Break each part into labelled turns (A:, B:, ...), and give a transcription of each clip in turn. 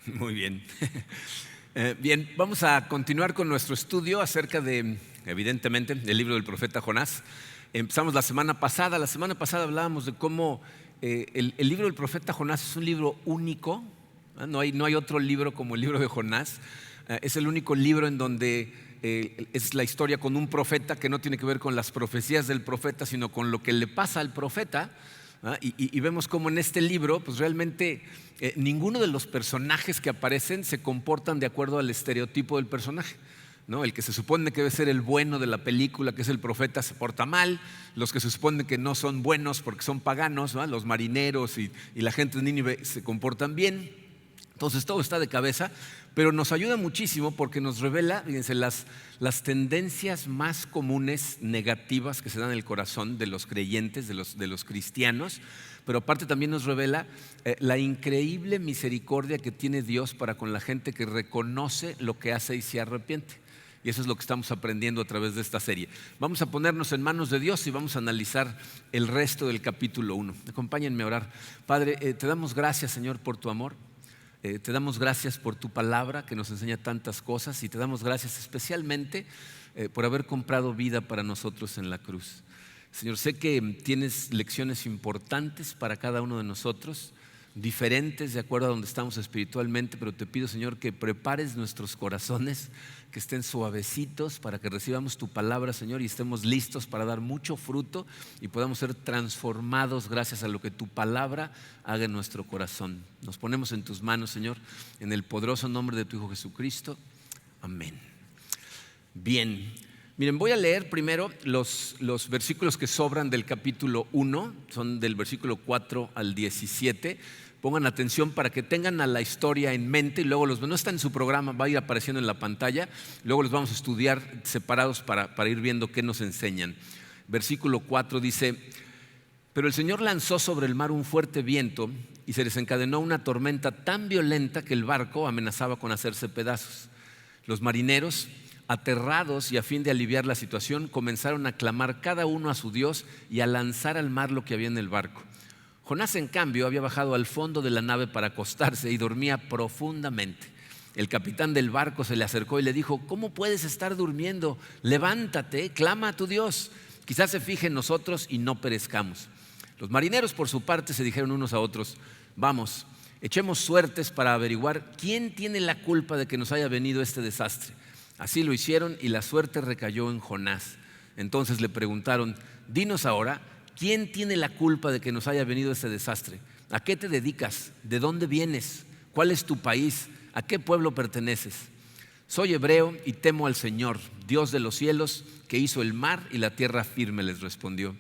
A: Muy bien. Bien, vamos a continuar con nuestro estudio acerca de, evidentemente, del libro del profeta Jonás. Empezamos la semana pasada. La semana pasada hablábamos de cómo el libro del profeta Jonás es un libro único. No hay otro libro como el libro de Jonás. Es el único libro en donde es la historia con un profeta que no tiene que ver con las profecías del profeta, sino con lo que le pasa al profeta. Y vemos cómo en este libro pues realmente ninguno de los personajes que aparecen se comportan de acuerdo al estereotipo del personaje, ¿no? El que se supone que debe ser el bueno de la película, que es el profeta, se porta mal. Los que se supone que no son buenos porque son paganos, ¿no? Los marineros y la gente de Nínive se comportan bien. Entonces todo está de cabeza, pero nos ayuda muchísimo porque nos revela, fíjense, las tendencias más comunes negativas que se dan en el corazón de los creyentes, de los cristianos, pero aparte también nos revela la increíble misericordia que tiene Dios para con la gente que reconoce lo que hace y se arrepiente. Y eso es lo que estamos aprendiendo a través de esta serie. Vamos a ponernos en manos de Dios y vamos a analizar el resto del capítulo 1. Acompáñenme a orar. Padre, te damos gracias, Señor, por tu amor. Te damos gracias por tu palabra que nos enseña tantas cosas y te damos gracias especialmente por haber comprado vida para nosotros en la cruz. Señor, sé que tienes lecciones importantes para cada uno de nosotros, diferentes de acuerdo a donde estamos espiritualmente, pero te pido, Señor, que prepares nuestros corazones, que estén suavecitos para que recibamos tu palabra, Señor, y estemos listos para dar mucho fruto y podamos ser transformados gracias a lo que tu palabra haga en nuestro corazón. Nos ponemos en tus manos, Señor, en el poderoso nombre de tu Hijo Jesucristo. Amén. Bien, miren, voy a leer primero los versículos que sobran del capítulo 1, son del versículo 4 al 17. Pongan atención para que tengan a la historia en mente y luego no está en su programa, va a ir apareciendo en la pantalla. Luego los vamos a estudiar separados para ir viendo qué nos enseñan. Versículo 4 dice: pero el Señor lanzó sobre el mar un fuerte viento y se desencadenó una tormenta tan violenta que el barco amenazaba con hacerse pedazos. Los marineros, aterrados y a fin de aliviar la situación, comenzaron a clamar cada uno a su Dios y a lanzar al mar lo que había en el barco. Jonás, en cambio, había bajado al fondo de la nave para acostarse y dormía profundamente. El capitán del barco se le acercó y le dijo: ¿cómo puedes estar durmiendo? Levántate, clama a tu Dios. Quizás se fije en nosotros y no perezcamos. Los marineros, por su parte, se dijeron unos a otros: vamos, echemos suertes para averiguar quién tiene la culpa de que nos haya venido este desastre. Así lo hicieron y la suerte recayó en Jonás. Entonces le preguntaron: dinos ahora, ¿quién tiene la culpa de que nos haya venido este desastre? ¿A qué te dedicas? ¿De dónde vienes? ¿Cuál es tu país? ¿A qué pueblo perteneces? Soy hebreo y temo al Señor, Dios de los cielos, que hizo el mar y la tierra firme, les respondió.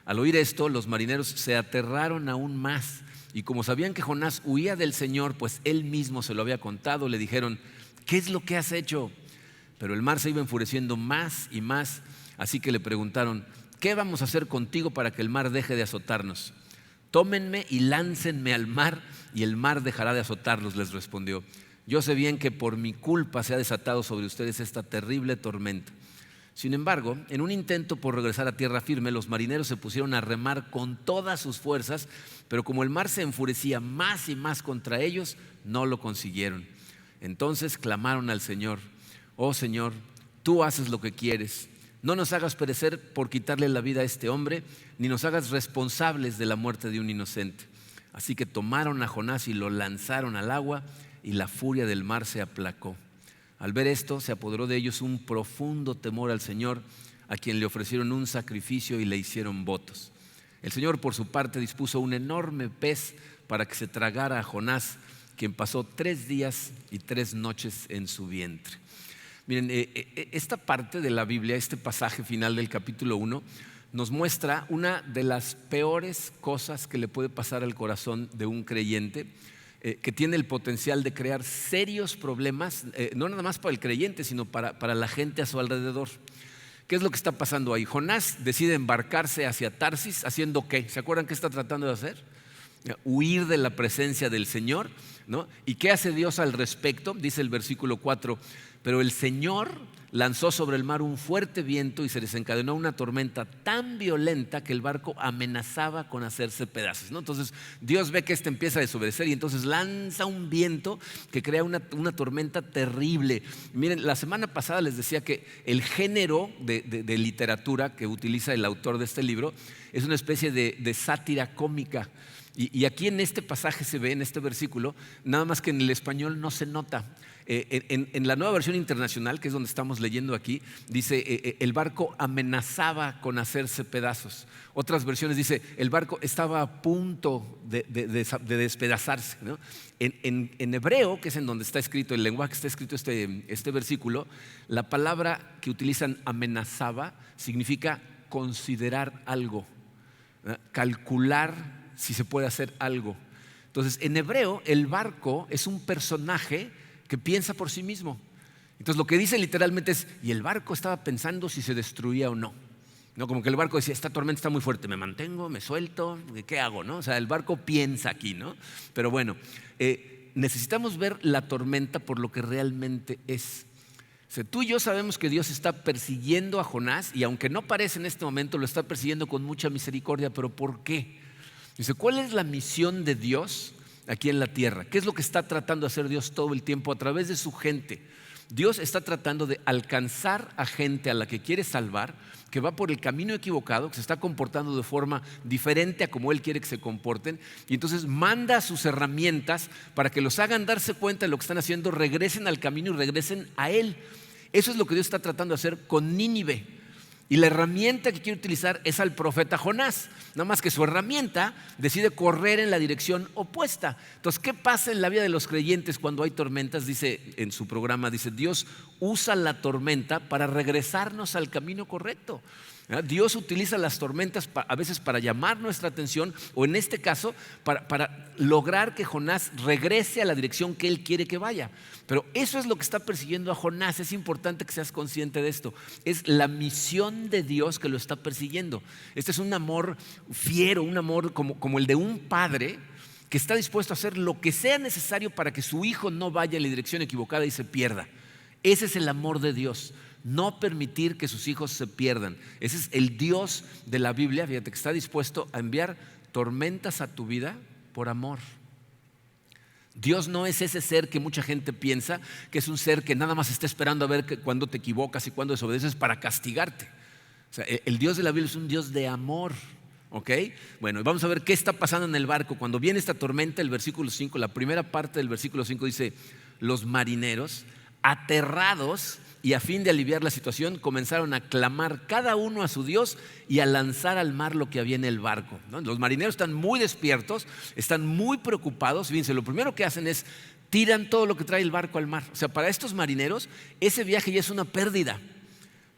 A: Al oír esto, los marineros se aterraron aún más y como sabían que Jonás huía del Señor, pues él mismo se lo había contado, le dijeron: ¿qué es lo que has hecho? Pero el mar se iba enfureciendo más y más, así que le preguntaron: ¿qué vamos a hacer contigo para que el mar deje de azotarnos? Tómenme y láncenme al mar y el mar dejará de azotarlos, les respondió. Yo sé bien que por mi culpa se ha desatado sobre ustedes esta terrible tormenta. Sin embargo, en un intento por regresar a tierra firme, los marineros se pusieron a remar con todas sus fuerzas, pero como el mar se enfurecía más y más contra ellos, no lo consiguieron. Entonces clamaron al Señor: oh Señor, tú haces lo que quieres. No nos hagas perecer por quitarle la vida a este hombre, ni nos hagas responsables de la muerte de un inocente. Así que tomaron a Jonás y lo lanzaron al agua, y la furia del mar se aplacó. Al ver esto, se apoderó de ellos un profundo temor al Señor, a quien le ofrecieron un sacrificio y le hicieron votos. El Señor, por su parte, dispuso un enorme pez para que se tragara a Jonás, quien pasó 3 días y 3 noches en su vientre. Miren, esta parte de la Biblia, este pasaje final del capítulo 1, nos muestra una de las peores cosas que le puede pasar al corazón de un creyente, que tiene el potencial de crear serios problemas, no nada más para el creyente, sino para la gente a su alrededor. ¿Qué es lo que está pasando ahí? Jonás decide embarcarse hacia Tarsis, ¿haciendo qué? ¿Se acuerdan qué está tratando de hacer? huir de la presencia del Señor, ¿no? ¿Y qué hace Dios al respecto? Dice el versículo 4, pero el Señor lanzó sobre el mar un fuerte viento y se desencadenó una tormenta tan violenta que el barco amenazaba con hacerse pedazos, ¿no? Entonces Dios ve que empieza a desobedecer y entonces lanza un viento que crea una tormenta terrible. Miren, la semana pasada les decía que el género de literatura que utiliza el autor de este libro es una especie de sátira cómica. Y aquí en este pasaje se ve, en este versículo, nada más que en el español no se nota. En la Nueva Versión Internacional, que es donde estamos leyendo aquí, dice el barco amenazaba con hacerse pedazos. Otras versiones dice el barco estaba a punto de despedazarse, ¿no? En hebreo, que es en donde está escrito, el lenguaje que está escrito este versículo, la palabra que utilizan amenazaba significa considerar algo, ¿no? Calcular si se puede hacer algo. Entonces, en hebreo, el barco es un personaje que piensa por sí mismo. Entonces, lo que dice literalmente es, y el barco estaba pensando si se destruía o no. No, como que el barco decía, esta tormenta está muy fuerte, me mantengo, me suelto, ¿qué hago? ¿No? O sea, el barco piensa aquí, ¿no? Pero bueno, necesitamos ver la tormenta por lo que realmente es. O sea, tú y yo sabemos que Dios está persiguiendo a Jonás y aunque no parece en este momento, lo está persiguiendo con mucha misericordia. ¿Pero por qué? Dice, ¿cuál es la misión de Dios aquí en la tierra? ¿Qué es lo que está tratando de hacer Dios todo el tiempo a través de su gente? Dios está tratando de alcanzar a gente a la que quiere salvar, que va por el camino equivocado, que se está comportando de forma diferente a como Él quiere que se comporten, y entonces manda sus herramientas para que los hagan darse cuenta de lo que están haciendo, regresen al camino y regresen a Él. Eso es lo que Dios está tratando de hacer con Nínive. Y la herramienta que quiere utilizar es al profeta Jonás. Nada más que su herramienta decide correr en la dirección opuesta. Entonces, ¿qué pasa en la vida de los creyentes cuando hay tormentas? Dice en su programa, dice, Dios usa la tormenta para regresarnos al camino correcto. Dios utiliza las tormentas a veces para llamar nuestra atención o en este caso para lograr que Jonás regrese a la dirección que él quiere que vaya. Pero eso es lo que está persiguiendo a Jonás. Es importante que seas consciente de esto. Es la misión de Dios que lo está persiguiendo. Este es un amor fiero, un amor como el de un padre que está dispuesto a hacer lo que sea necesario para que su hijo no vaya en la dirección equivocada y se pierda. Ese es el amor de Dios. No permitir que sus hijos se pierdan. Ese es el Dios de la Biblia, fíjate, que está dispuesto a enviar tormentas a tu vida por amor. Dios no es ese ser que mucha gente piensa que es un ser que nada más está esperando a ver cuándo te equivocas y cuándo desobedeces para castigarte. O sea, el Dios de la Biblia es un Dios de amor. ¿Ok? Bueno, vamos a ver qué está pasando en el barco. Cuando viene esta tormenta, el versículo 5, la primera parte del versículo 5 dice, los marineros, aterrados y a fin de aliviar la situación, comenzaron a clamar cada uno a su Dios y a lanzar al mar lo que había en el barco, ¿no? Los marineros están muy despiertos, están muy preocupados. Fíjense, lo primero que hacen es tiran todo lo que trae el barco al mar. O sea, para estos marineros ese viaje ya es una pérdida,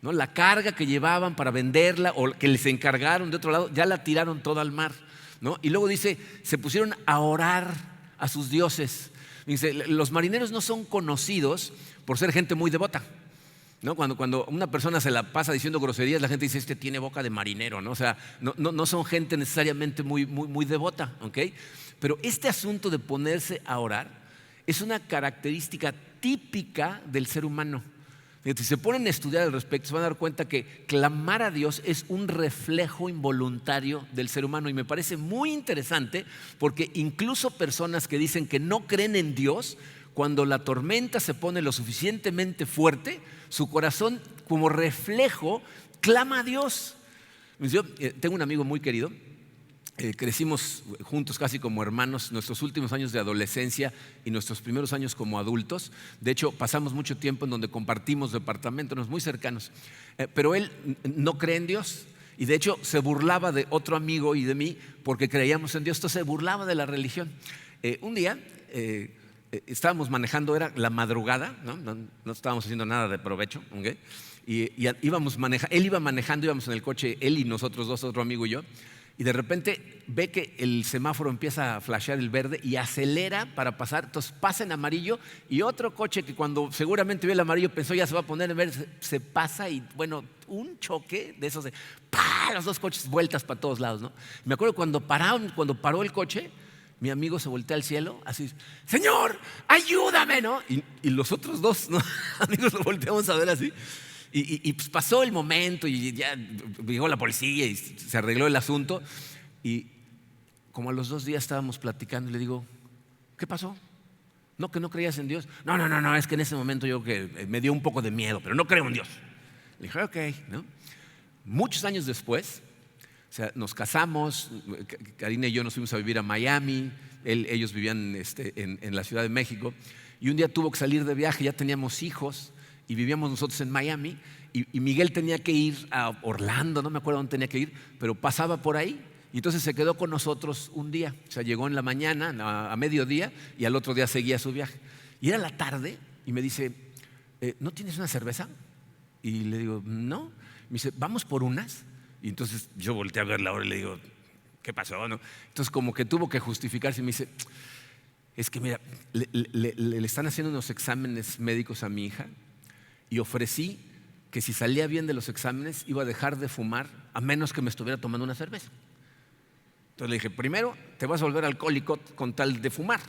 A: ¿no? La carga que llevaban para venderla o que les encargaron de otro lado, ya la tiraron toda al mar, ¿no? Y luego dice, se pusieron a orar a sus dioses. Dice, los marineros no son conocidos por ser gente muy devota, ¿no? Cuando una persona se la pasa diciendo groserías, la gente dice, este tiene boca de marinero, ¿no? O sea, no son gente necesariamente muy devota, ¿ok? Pero este asunto de ponerse a orar es una característica típica del ser humano. Si se ponen a estudiar al respecto, se van a dar cuenta que clamar a Dios es un reflejo involuntario del ser humano. Y me parece muy interesante porque incluso personas que dicen que no creen en Dios, cuando la tormenta se pone lo suficientemente fuerte, su corazón como reflejo clama a Dios. Yo tengo un amigo muy querido. Crecimos juntos casi como hermanos nuestros últimos años de adolescencia y nuestros primeros años como adultos. De hecho, pasamos mucho tiempo en donde compartimos departamentos muy cercanos. Pero él no cree en Dios y de hecho se burlaba de otro amigo y de mí porque creíamos en Dios. Entonces se burlaba de la religión. Un día estábamos manejando, era la madrugada, no estábamos haciendo nada de provecho, ¿okay? Y íbamos él iba manejando, íbamos en el coche, él y nosotros dos, otro amigo y yo. Y de repente ve que el semáforo empieza a flashear el verde y acelera para pasar. Entonces pasa en amarillo y otro coche que cuando seguramente vio el amarillo pensó ya se va a poner en verde, se pasa y bueno, un choque de esos de ¡pah! Los dos coches vueltas para todos lados, ¿no? Me acuerdo cuando paró el coche, mi amigo se voltea al cielo, así, Señor, ayúdame, ¿no? Y los otros dos, ¿no? Amigos lo volteamos a ver así. Y pues pasó el momento y ya llegó la policía y se arregló el asunto. Y como a los 2 días estábamos platicando y le digo, ¿qué pasó? No, que no creías en Dios. No, es que en ese momento yo que me dio un poco de miedo, pero no creo en Dios. Le dije, ok, ¿no? Muchos años después, o sea, nos casamos, Karina y yo nos fuimos a vivir a Miami, ellos vivían en la Ciudad de México, y un día tuvo que salir de viaje, ya teníamos hijos, y vivíamos nosotros en Miami, y Miguel tenía que ir a Orlando, no me acuerdo dónde tenía que ir, pero pasaba por ahí, y entonces se quedó con nosotros un día. O sea, llegó en la mañana, a mediodía, y al otro día seguía su viaje. Y era la tarde, y me dice, ¿no tienes una cerveza? Y le digo, no. Me dice, ¿vamos por unas? Y entonces yo volteé a ver la hora y le digo, ¿qué pasó? ¿No? Entonces como que tuvo que justificarse y me dice, es que mira, le están haciendo unos exámenes médicos a mi hija y ofrecí que si salía bien de los exámenes iba a dejar de fumar a menos que me estuviera tomando una cerveza. Entonces le dije, primero te vas a volver alcohólico con tal de fumar,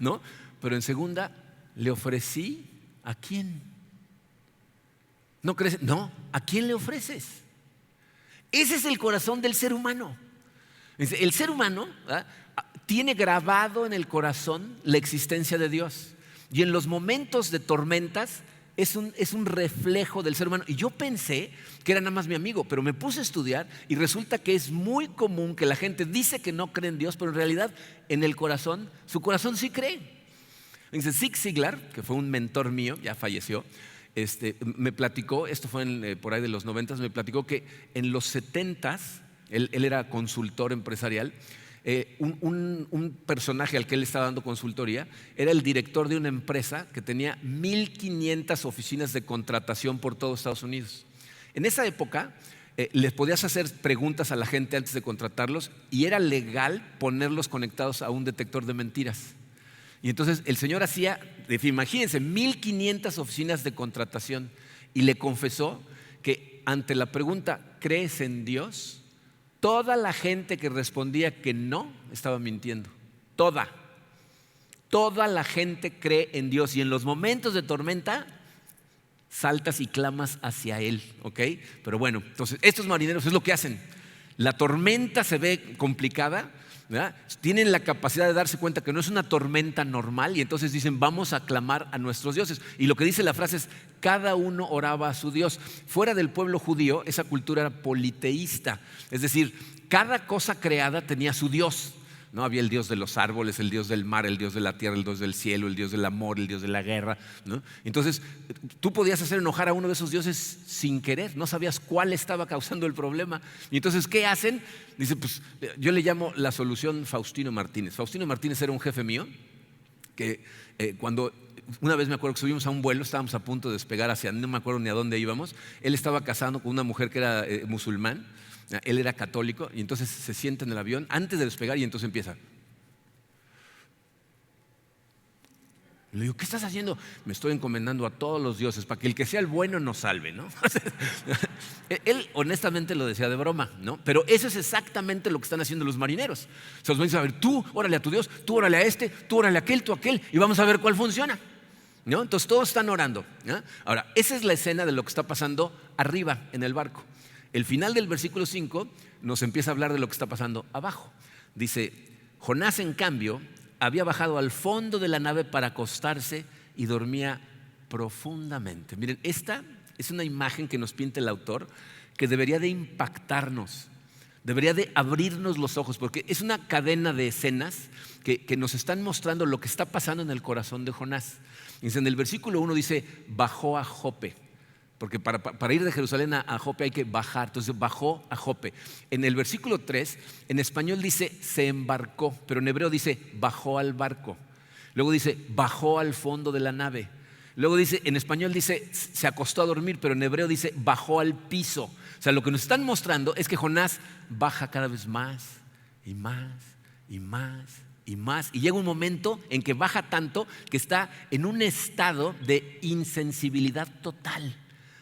A: ¿no? Pero en segunda le ofrecí, ¿a quién? ¿No crees? No, ¿a quién le ofreces? Ese es el corazón del ser humano. El ser humano, ¿verdad?, tiene grabado en el corazón la existencia de Dios. Y en los momentos de tormentas es un reflejo del ser humano. Y yo pensé que era nada más mi amigo, pero me puse a estudiar y resulta que es muy común que la gente dice que no cree en Dios, pero en realidad en el corazón, su corazón sí cree. Dice Zig Ziglar, que fue un mentor mío, ya falleció, me platicó, esto fue por ahí de los 90, me platicó que en los 70s, él era consultor empresarial, un personaje al que él estaba dando consultoría era el director de una empresa que tenía 1,500 oficinas de contratación por todo Estados Unidos. En esa época les podías hacer preguntas a la gente antes de contratarlos y era legal ponerlos conectados a un detector de mentiras. Y entonces el señor hacía, imagínense, 1,500 oficinas de contratación y le confesó que ante la pregunta, ¿crees en Dios?, toda la gente que respondía que no estaba mintiendo. Toda la gente cree en Dios y en los momentos de tormenta saltas y clamas hacia Él, ¿ok? Pero bueno, entonces estos marineros es lo que hacen. La tormenta se ve complicada, ¿verdad? Tienen la capacidad de darse cuenta que no es una tormenta normal y entonces dicen, vamos a clamar a nuestros dioses. Y lo que dice la frase es, cada uno oraba a su Dios. Fuera del pueblo judío, esa cultura era politeísta, es decir, cada cosa creada tenía su Dios, ¿no? Había el Dios de los árboles, el Dios del mar, el Dios de la tierra, el Dios del cielo, el Dios del amor, el Dios de la guerra, ¿no? Entonces tú podías hacer enojar a uno de esos dioses sin querer, no sabías cuál estaba causando el problema. Y entonces, ¿qué hacen? Dice, pues yo le llamo la solución Faustino Martínez. Faustino Martínez era un jefe mío que cuando una vez me acuerdo que subimos a un vuelo, estábamos a punto de despegar hacia, no me acuerdo ni a dónde íbamos. Él estaba casado con una mujer que era musulmán. Él era católico y entonces se sienta en el avión antes de despegar y entonces empieza. Le digo, ¿qué estás haciendo? Me estoy encomendando a todos los dioses para que el que sea el bueno nos salve, ¿no? Él honestamente lo decía de broma, ¿no? Pero eso es exactamente lo que están haciendo los marineros. Se los van a ver, tú órale a tu Dios, tú órale a tú órale a aquel, tú a aquel, y vamos a ver cuál funciona, ¿no? Entonces todos están orando, ¿no? Ahora, esa es la escena de lo que está pasando arriba en el barco. El final del versículo 5 nos empieza a hablar de lo que está pasando abajo. Dice, Jonás en cambio había bajado al fondo de la nave para acostarse y dormía profundamente. Miren, esta es una imagen que nos pinta el autor que debería de impactarnos, debería de abrirnos los ojos, porque es una cadena de escenas que nos están mostrando lo que está pasando en el corazón de Jonás. En el versículo 1 dice, bajó a Jope. Porque para ir de Jerusalén a Jope hay que bajar, entonces bajó a Jope. En el versículo 3, en español dice se embarcó, pero en hebreo dice bajó al barco. Luego dice bajó al fondo de la nave. Luego dice, en español dice se acostó a dormir, pero en hebreo dice bajó al piso. O sea, lo que nos están mostrando es que Jonás baja cada vez más y más y más y más. Y llega un momento en que baja tanto que está en un estado de insensibilidad total.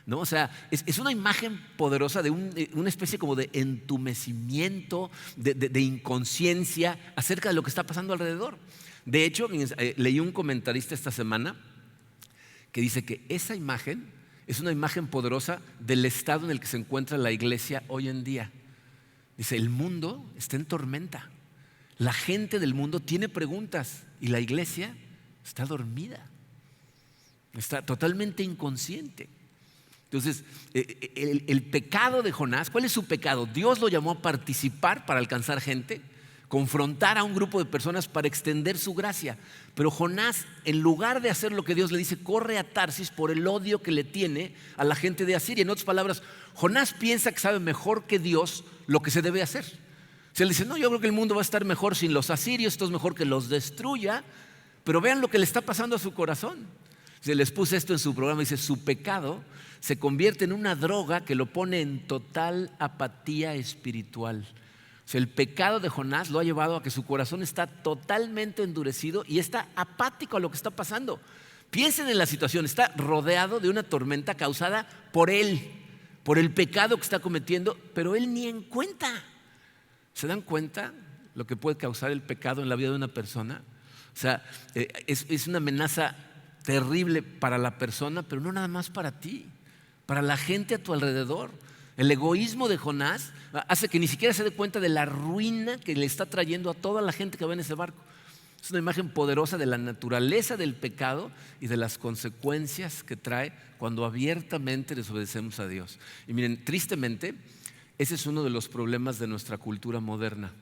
A: ¿no? O sea, es una imagen poderosa de una especie como de entumecimiento, de inconsciencia acerca de lo que está pasando alrededor. De hecho, leí un comentarista esta semana que dice que esa imagen es una imagen poderosa del estado en el que se encuentra la iglesia hoy en día. Dice, el mundo está en tormenta. La gente del mundo tiene preguntas y la iglesia está dormida. Está totalmente inconsciente. Entonces, el pecado de Jonás, ¿cuál es su pecado? Dios lo llamó a participar para alcanzar gente, confrontar a un grupo de personas para extender su gracia. Pero Jonás, en lugar de hacer lo que Dios le dice, corre a Tarsis por el odio que le tiene a la gente de Asiria. En otras palabras, Jonás piensa que sabe mejor que Dios lo que se debe hacer. O sea, él dice, no, yo creo que el mundo va a estar mejor sin los asirios, esto es mejor que los destruya. Pero vean lo que le está pasando a su corazón. Se les puse esto en su programa, dice, su pecado se convierte en una droga que lo pone en total apatía espiritual. O sea, el pecado de Jonás lo ha llevado a que su corazón está totalmente endurecido y está apático a lo que está pasando. Piensen en la situación, está rodeado de una tormenta causada por él, por el pecado que está cometiendo, pero él ni en cuenta. ¿Se dan cuenta lo que puede causar el pecado en la vida de una persona? O sea, es una amenaza terrible para la persona, pero no nada más para ti, para la gente a tu alrededor. El egoísmo de Jonás hace que ni siquiera se dé cuenta de la ruina que le está trayendo a toda la gente que va en ese barco. Es una imagen poderosa de la naturaleza del pecado y de las consecuencias que trae cuando abiertamente desobedecemos a Dios. Y miren, tristemente, ese es uno de los problemas de nuestra cultura moderna.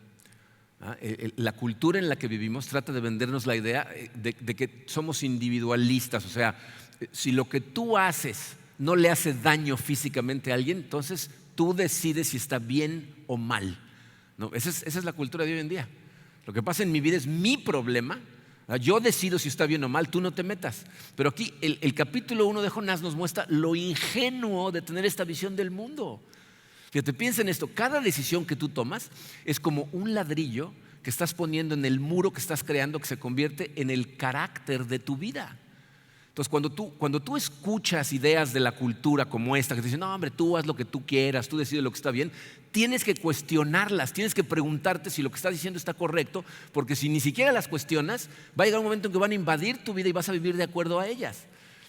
A: La cultura en la que vivimos trata de vendernos la idea de que somos individualistas. O sea, si lo que tú haces no le hace daño físicamente a alguien, entonces tú decides si está bien o mal, ¿no? Esa es la cultura de hoy en día. Lo que pasa en mi vida es mi problema. Yo decido si está bien o mal, tú no te metas. Pero aquí el capítulo 1 de Jonás nos muestra lo ingenuo de tener esta visión del mundo. Fíjate, piensa en esto, cada decisión que tú tomas es como un ladrillo que estás poniendo en el muro que estás creando, que se convierte en el carácter de tu vida. Entonces, cuando tú escuchas ideas de la cultura como esta, que te dicen, no hombre, tú haz lo que tú quieras, tú decides lo que está bien, tienes que cuestionarlas, tienes que preguntarte si lo que estás diciendo está correcto, porque si ni siquiera las cuestionas, va a llegar un momento en que van a invadir tu vida y vas a vivir de acuerdo a ellas.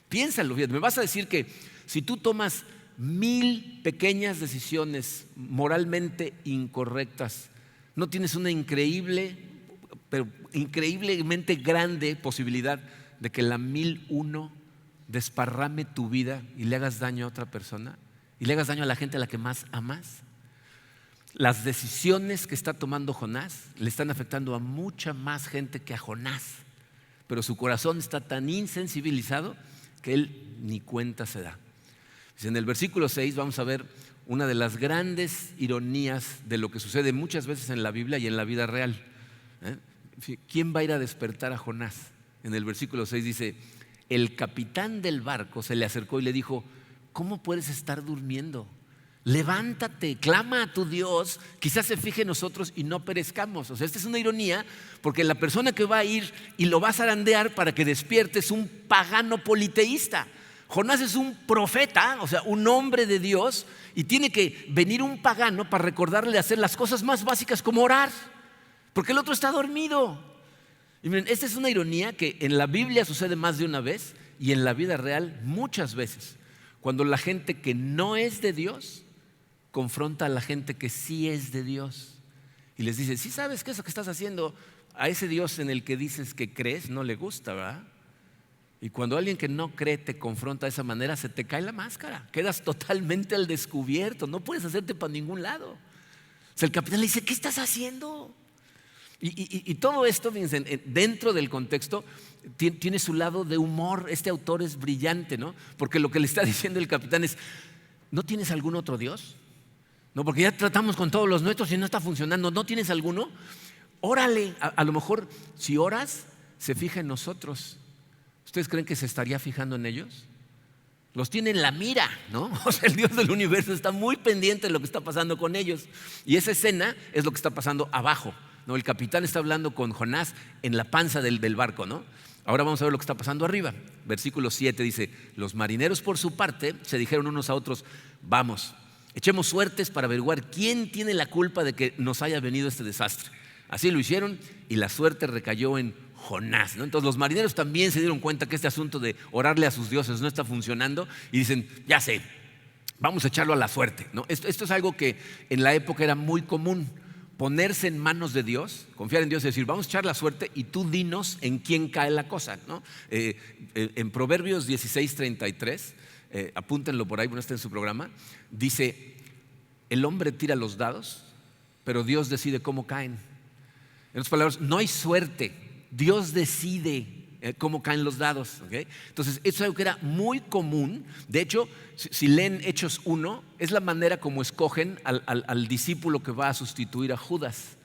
A: Piénsalo, me vas a decir que si tú tomas 1000 pequeñas decisiones moralmente incorrectas, no tienes una pero increíblemente grande posibilidad de que la 1001 desparrame tu vida y le hagas daño a otra persona y le hagas daño a la gente a la que más amas. Las decisiones que está tomando Jonás le están afectando a mucha más gente que a Jonás, pero su corazón está tan insensibilizado que él ni cuenta se da. En el versículo 6 vamos a ver una de las grandes ironías de lo que sucede muchas veces en la Biblia y en la vida real. ¿Quién va a ir a despertar a Jonás? En el versículo 6 dice, el capitán del barco se le acercó y le dijo, ¿cómo puedes estar durmiendo? Levántate, clama a tu Dios, quizás se fije en nosotros y no perezcamos. O sea, esta es una ironía porque la persona que va a ir y lo va a zarandear para que despierte es un pagano politeísta. Jonás es un profeta, o sea, un hombre de Dios, y tiene que venir un pagano para recordarle hacer las cosas más básicas como orar, porque el otro está dormido. Y miren, esta es una ironía que en la Biblia sucede más de una vez y en la vida real muchas veces, cuando la gente que no es de Dios confronta a la gente que sí es de Dios y les dice, sí sabes que eso que estás haciendo a ese Dios en el que dices que crees no le gusta, ¿verdad? Y cuando alguien que no cree te confronta de esa manera, se te cae la máscara, quedas totalmente al descubierto, no puedes hacerte para ningún lado. O sea, el capitán le dice, ¿qué estás haciendo? Y todo esto, fíjense, dentro del contexto tiene su lado de humor. Este autor es brillante, ¿no? Porque lo que le está diciendo el capitán es, ¿no tienes algún otro Dios? No, porque ya tratamos con todos los nuestros y no está funcionando. ¿No tienes alguno? Órale, a lo mejor si oras se fija en nosotros. ¿Ustedes creen que se estaría fijando en ellos? Los tiene en la mira, ¿no? O sea, el Dios del universo está muy pendiente de lo que está pasando con ellos. Y esa escena es lo que está pasando abajo, ¿no? El capitán está hablando con Jonás en la panza del barco, ¿no? Ahora vamos a ver lo que está pasando arriba. Versículo 7 dice: los marineros por su parte se dijeron unos a otros: vamos, echemos suertes para averiguar quién tiene la culpa de que nos haya venido este desastre. Así lo hicieron y la suerte recayó en Jonás, ¿no? Entonces los marineros también se dieron cuenta que este asunto de orarle a sus dioses no está funcionando y dicen: ya sé, vamos a echarlo a la suerte, ¿no? Esto es algo que en la época era muy común, ponerse en manos de Dios, confiar en Dios y decir: vamos a echar la suerte y tú dinos en quién cae la cosa, ¿no? En Proverbios 16:33, apúntenlo por ahí, bueno, está en su programa, dice: el hombre tira los dados, pero Dios decide cómo caen. En otras palabras, no hay suerte, Dios decide cómo caen los dados, ¿okay? Entonces, eso es algo que era muy común. De hecho, si leen Hechos 1, es la manera como escogen al discípulo que va a sustituir a Judas.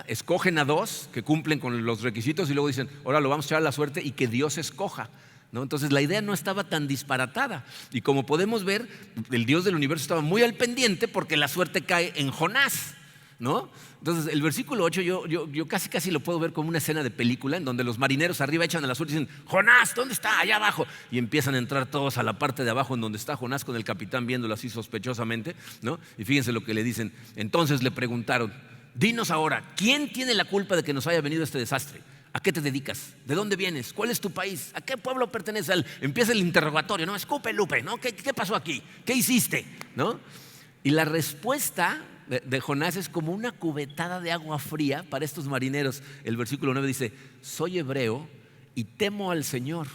A: Escogen a 2 que cumplen con los requisitos y luego dicen: ahora lo vamos a echar a la suerte y que Dios escoja, ¿no? Entonces la idea no estaba tan disparatada. Y como podemos ver, el Dios del universo estaba muy al pendiente porque la suerte cae en Jonás, ¿no? Entonces el versículo 8 yo casi lo puedo ver como una escena de película en donde los marineros arriba echan a la suerte y dicen: Jonás, ¿dónde está? Allá abajo. Y empiezan a entrar todos a la parte de abajo en donde está Jonás, con el capitán viéndolo así sospechosamente, ¿no? Y fíjense lo que le dicen. Entonces le preguntaron: dinos ahora, ¿quién tiene la culpa de que nos haya venido este desastre? ¿A qué te dedicas? ¿De dónde vienes? ¿Cuál es tu país? ¿A qué pueblo perteneces? Empieza el interrogatorio, ¿no? Escupe, Lupe, ¿no? ¿Qué pasó aquí? ¿Qué hiciste? ¿No? Y la respuesta de Jonás es como una cubetada de agua fría para estos marineros. El versículo 9 dice: soy hebreo y temo al Señor,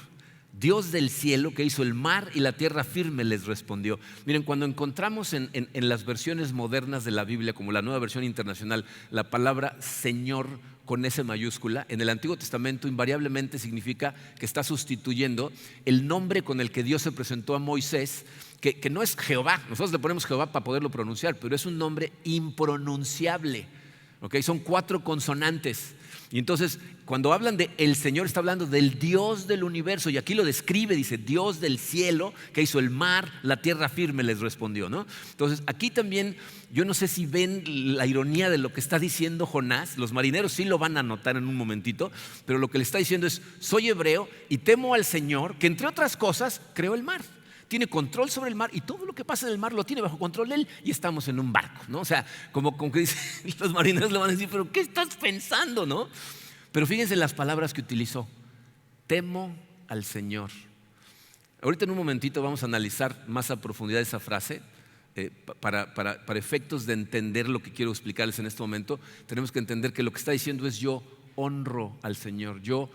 A: Dios del cielo, que hizo el mar y la tierra firme, les respondió. Miren, cuando encontramos en las versiones modernas de la Biblia, como la Nueva Versión Internacional, la palabra Señor con S mayúscula, en el Antiguo Testamento invariablemente significa que está sustituyendo el nombre con el que Dios se presentó a Moisés, que no es Jehová. Nosotros le ponemos Jehová para poderlo pronunciar, pero es un nombre impronunciable, ¿okay? Son 4 consonantes. Y entonces, cuando hablan de el Señor, está hablando del Dios del universo. Y aquí lo describe, dice: Dios del cielo, que hizo el mar, la tierra firme, les respondió, ¿no? Entonces, aquí también, yo no sé si ven la ironía de lo que está diciendo Jonás. Los marineros sí lo van a notar en un momentito, pero lo que le está diciendo es: soy hebreo y temo al Señor, que entre otras cosas creó el mar. Tiene control sobre el mar y todo lo que pasa en el mar lo tiene bajo control él, y estamos en un barco, ¿no? O sea, como que dicen, los marineros le van a decir: ¿pero qué estás pensando, no? Pero fíjense las palabras que utilizó: temo al Señor. Ahorita en un momentito vamos a analizar más a profundidad esa frase. Para efectos de entender lo que quiero explicarles en este momento, tenemos que entender que lo que está diciendo es: yo honro al Señor, yo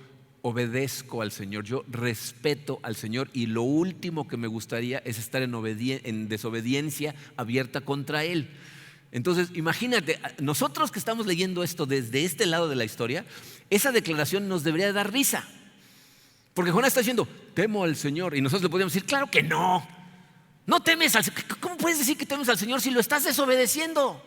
A: obedezco al Señor, yo respeto al Señor, y lo último que me gustaría es estar en desobediencia abierta contra Él. Entonces, imagínate, nosotros que estamos leyendo esto desde este lado de la historia, esa declaración nos debería dar risa, porque Jonás está diciendo: temo al Señor, y nosotros le podríamos decir: claro que no, no temes al Señor. ¿Cómo puedes decir que temes al Señor si lo estás desobedeciendo?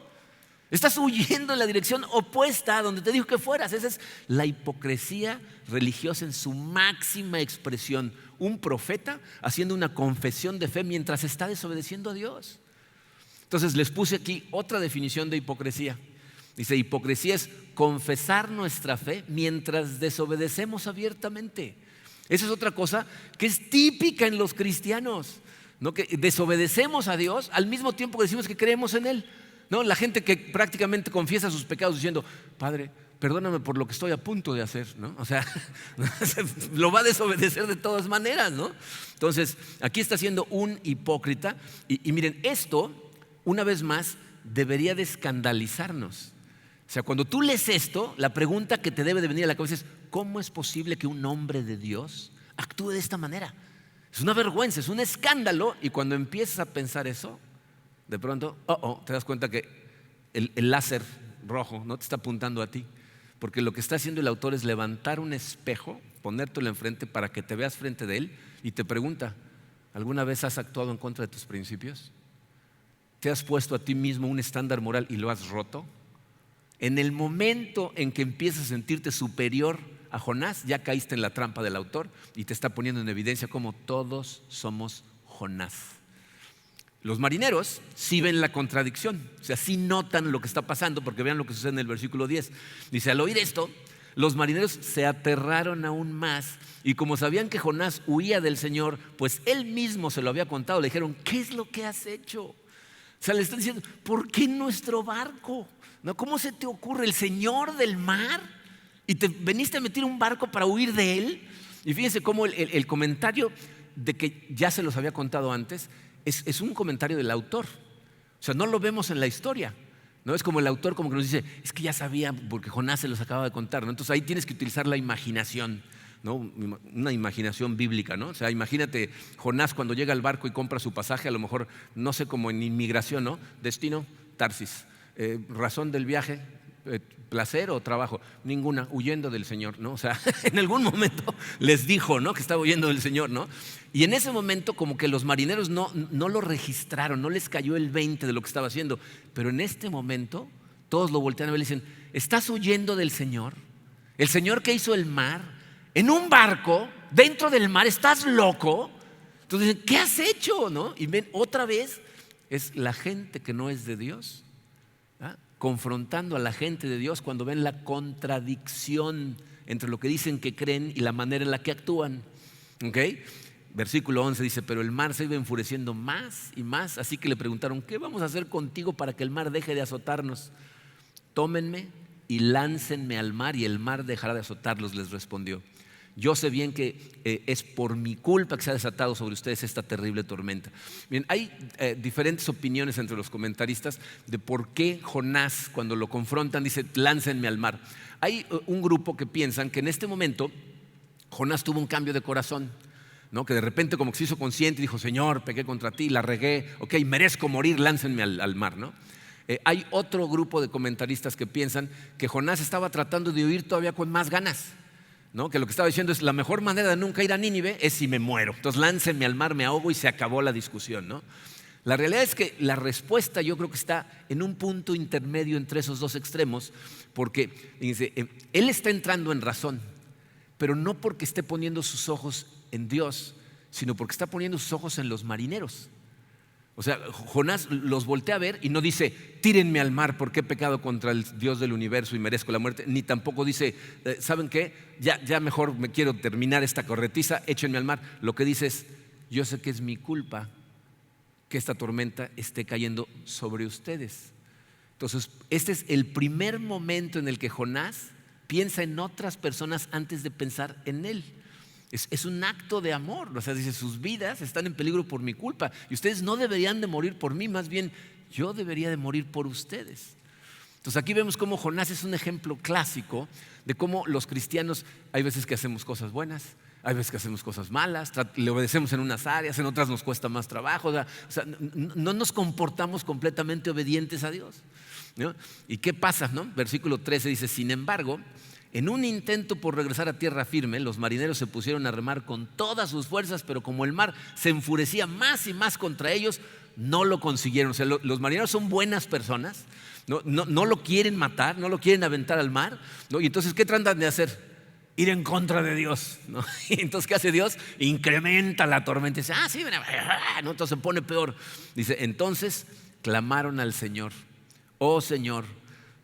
A: Estás huyendo en la dirección opuesta a donde te dijo que fueras. Esa es la hipocresía religiosa en su máxima expresión. Un profeta haciendo una confesión de fe mientras está desobedeciendo a Dios. Entonces les puse aquí otra definición de hipocresía. Dice: hipocresía es confesar nuestra fe mientras desobedecemos abiertamente. Esa es otra cosa que es típica en los cristianos, ¿no? Que desobedecemos a Dios al mismo tiempo que decimos que creemos en Él, ¿no? La gente que prácticamente confiesa sus pecados diciendo: Padre, perdóname por lo que estoy a punto de hacer, ¿no? O sea, lo va a desobedecer de todas maneras, ¿no? Entonces, aquí está siendo un hipócrita. Y miren, esto, una vez más, debería de escandalizarnos. O sea, cuando tú lees esto, la pregunta que te debe de venir a la cabeza es: ¿cómo es posible que un hombre de Dios actúe de esta manera? Es una vergüenza, es un escándalo. Y cuando empiezas a pensar eso, de pronto, te das cuenta que el láser rojo no te está apuntando a ti, porque lo que está haciendo el autor es levantar un espejo, ponértelo enfrente para que te veas frente de él, y te pregunta: ¿alguna vez has actuado en contra de tus principios? ¿Te has puesto a ti mismo un estándar moral y lo has roto? En el momento en que empiezas a sentirte superior a Jonás, ya caíste en la trampa del autor y te está poniendo en evidencia cómo todos somos Jonás. Los marineros sí ven la contradicción, o sea, sí notan lo que está pasando, porque vean lo que sucede en el versículo 10. Dice: al oír esto, los marineros se aterraron aún más y como sabían que Jonás huía del Señor, pues él mismo se lo había contado, le dijeron, ¿qué es lo que has hecho? O sea, le están diciendo, ¿por qué nuestro barco? ¿No? ¿Cómo se te ocurre? El Señor del mar, y te veniste a meter un barco para huir de él. Y fíjense cómo el comentario de que ya se los había contado antes es un comentario del autor. O sea, no lo vemos en la historia, ¿no? Es como el autor como que nos dice, es que ya sabía porque Jonás se los acaba de contar, ¿no? Entonces ahí tienes que utilizar la imaginación, ¿no? Una imaginación bíblica, ¿no? O sea, imagínate Jonás cuando llega al barco y compra su pasaje, a lo mejor, no sé, como en inmigración, ¿no? Destino, Tarsis. Razón del viaje, placer o trabajo, ninguna, huyendo del Señor, ¿no? O sea, en algún momento les dijo, ¿no? Que estaba huyendo del Señor, ¿no? Y en ese momento como que los marineros no lo registraron, no les cayó el 20 de lo que estaba haciendo, pero en este momento todos lo voltean a ver y dicen, ¿estás huyendo del Señor? El Señor que hizo el mar, en un barco, dentro del mar, ¿estás loco? Entonces dicen, ¿qué has hecho? ¿No? Y ven, otra vez es la gente que no es de Dios, confrontando a la gente de Dios cuando ven la contradicción entre lo que dicen que creen y la manera en la que actúan. ¿Okay? Versículo 11 dice, pero el mar se iba enfureciendo más y más, así que le preguntaron, ¿qué vamos a hacer contigo para que el mar deje de azotarnos? Tómenme y láncenme al mar y el mar dejará de azotarlos, les respondió. Yo sé bien que es por mi culpa que se ha desatado sobre ustedes esta terrible tormenta. Bien, hay diferentes opiniones entre los comentaristas de por qué Jonás, cuando lo confrontan, dice, láncenme al mar. Hay un grupo que piensan que en este momento Jonás tuvo un cambio de corazón, ¿no? Que de repente como que se hizo consciente y dijo, Señor, pequé contra ti, la regué, ok, merezco morir, láncenme al mar, ¿no? Hay otro grupo de comentaristas que piensan que Jonás estaba tratando de huir todavía con más ganas, ¿no? Que lo que estaba diciendo es la mejor manera de nunca ir a Nínive es si me muero. Entonces láncenme al mar, me ahogo y se acabó la discusión, ¿no? La realidad es que la respuesta yo creo que está en un punto intermedio entre esos dos extremos, porque dice, él está entrando en razón, pero no porque esté poniendo sus ojos en Dios, sino porque está poniendo sus ojos en los marineros. O sea, Jonás los voltea a ver y no dice, tírenme al mar porque he pecado contra el Dios del universo y merezco la muerte, ni tampoco dice, ¿saben qué? Ya mejor me quiero terminar esta corretiza, échenme al mar. Lo que dice es, yo sé que es mi culpa que esta tormenta esté cayendo sobre ustedes. Entonces, este es el primer momento en el que Jonás piensa en otras personas antes de pensar en él. Es un acto de amor, o sea, dice, sus vidas están en peligro por mi culpa y ustedes no deberían de morir por mí, más bien yo debería de morir por ustedes. Entonces aquí vemos cómo Jonás es un ejemplo clásico de cómo los cristianos hay veces que hacemos cosas buenas, hay veces que hacemos cosas malas, le obedecemos en unas áreas, en otras nos cuesta más trabajo, o sea, no nos comportamos completamente obedientes a Dios, ¿no? ¿Y qué pasa, no? Versículo 13 dice, sin embargo, en un intento por regresar a tierra firme, los marineros se pusieron a remar con todas sus fuerzas, pero como el mar se enfurecía más y más contra ellos, no lo consiguieron. O sea, los marineros son buenas personas, no lo quieren matar, no lo quieren aventar al mar, ¿no? Y entonces, ¿qué tratan de hacer? Ir en contra de Dios, ¿no? Y entonces, ¿qué hace Dios? Incrementa la tormenta y dice, sí, ¿no? Entonces se pone peor. Dice, entonces clamaron al Señor, oh Señor,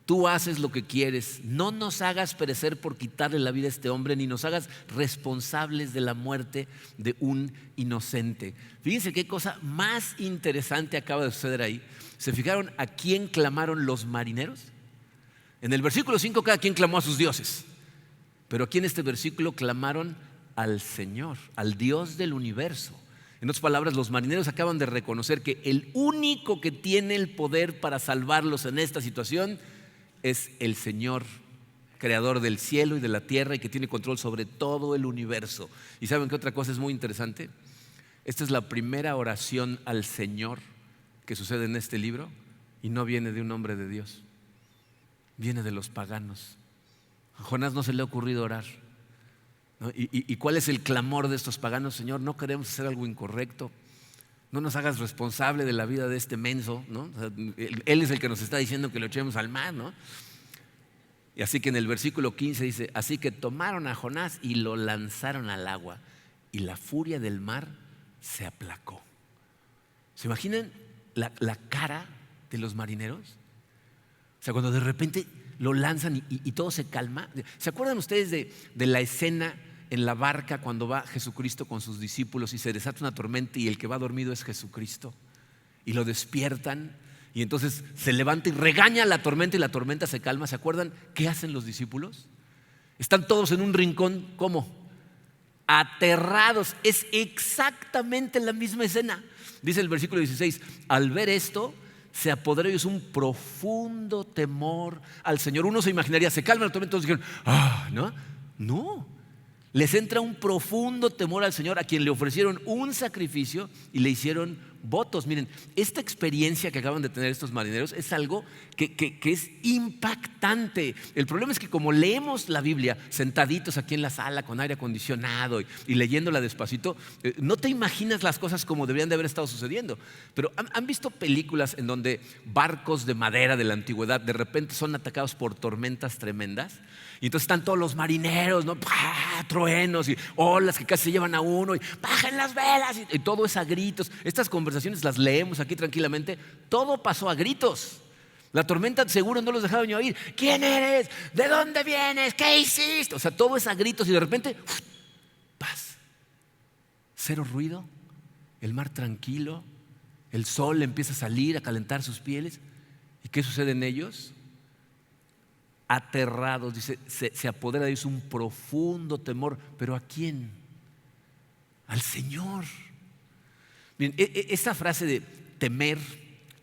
A: tú haces lo que quieres, no nos hagas perecer por quitarle la vida a este hombre, ni nos hagas responsables de la muerte de un inocente. Fíjense qué cosa más interesante acaba de suceder ahí. ¿Se fijaron a quién clamaron los marineros? En el versículo 5 cada quien clamó a sus dioses, pero aquí en este versículo clamaron al Señor, al Dios del universo. En otras palabras, los marineros acaban de reconocer que el único que tiene el poder para salvarlos en esta situación es el Señor, creador del cielo y de la tierra y que tiene control sobre todo el universo. ¿Y saben qué otra cosa es muy interesante? Esta es la primera oración al Señor que sucede en este libro y no viene de un hombre de Dios, viene de los paganos. A Jonás no se le ha ocurrido orar, ¿no? ¿Y cuál es el clamor de estos paganos? Señor, no queremos hacer algo incorrecto, no nos hagas responsable de la vida de este menso, ¿no? O sea, él es el que nos está diciendo que lo echemos al mar, ¿no? Y así que en el versículo 15 dice, así que tomaron a Jonás y lo lanzaron al agua y la furia del mar se aplacó. ¿Se imaginan la cara de los marineros? O sea, cuando de repente lo lanzan y todo se calma. ¿Se acuerdan ustedes de la escena en la barca cuando va Jesucristo con sus discípulos y se desata una tormenta y el que va dormido es Jesucristo? Y lo despiertan y entonces se levanta y regaña a la tormenta y la tormenta se calma. ¿Se acuerdan qué hacen los discípulos? Están todos en un rincón, ¿cómo? Aterrados. Es exactamente la misma escena. Dice el versículo 16: al ver esto, se apoderó de ellos un profundo temor al Señor. Uno se imaginaría, se calma la tormenta, todos dijeron, no. Les entra un profundo temor al Señor, a quien le ofrecieron un sacrificio y le hicieron votos. Miren, esta experiencia que acaban de tener estos marineros es algo que es impactante. El problema es que como leemos la Biblia sentaditos aquí en la sala con aire acondicionado y leyéndola despacito, no te imaginas las cosas como deberían de haber estado sucediendo. Pero ¿han visto películas en donde barcos de madera de la antigüedad de repente son atacados por tormentas tremendas? Y entonces están todos los marineros, ¿no? Truenos y olas que casi se llevan a uno y bajen las velas y todo es a gritos. Estas conversaciones las leemos aquí tranquilamente. Todo pasó a gritos. La tormenta seguro no los dejaba ni oír. ¿Quién eres? ¿De dónde vienes? ¿Qué hiciste? O sea, todo es a gritos y de repente paz. Cero ruido. El mar tranquilo. El sol empieza a salir, a calentar sus pieles. ¿Y qué sucede en ellos? Aterrados, dice, se apodera de ellos un profundo temor. ¿Pero a quién? Al Señor. Bien, esta frase de temer